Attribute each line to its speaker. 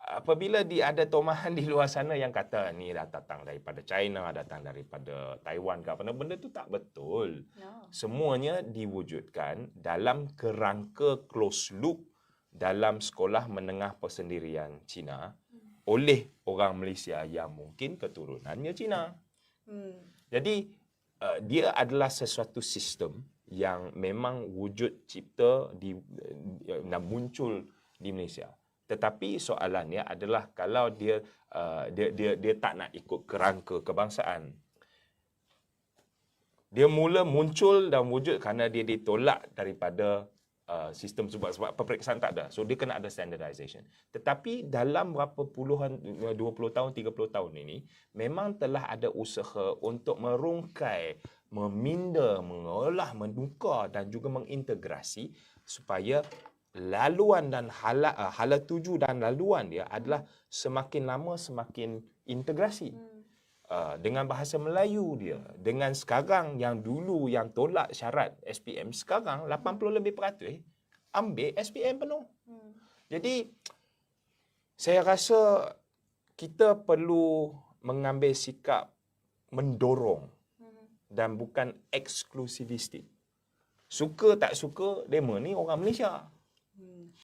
Speaker 1: apabila ada tomahan di luar sana yang kata ni dah datang daripada China, datang daripada Taiwan ke apa, benda tu tak betul.
Speaker 2: No.
Speaker 1: Semuanya diwujudkan dalam kerangka closed loop dalam sekolah menengah persendirian Cina oleh orang Malaysia yang mungkin keturunannya Cina. Jadi dia adalah sesuatu sistem yang memang wujud cipta dan muncul di Malaysia. Tetapi soalannya adalah kalau dia tak nak ikut kerangka kebangsaan. Dia mula muncul dan wujud kerana dia ditolak daripada sistem sebab peperiksaan tak ada. So dia kena ada standardization. Tetapi dalam berapa puluhan 20 tahun 30 tahun ini memang telah ada usaha untuk merungkai, meminda, mengolah, menukar dan juga mengintegrasi supaya laluan dan hala tuju dan laluan dia adalah semakin lama semakin integrasi. Dengan bahasa Melayu dia, dengan sekarang yang dulu yang tolak syarat SPM, sekarang 80 lebih peratus ambil SPM penuh. Jadi saya rasa kita perlu mengambil sikap mendorong dan bukan eksklusivistik. Suka tak suka, demo ni orang Malaysia.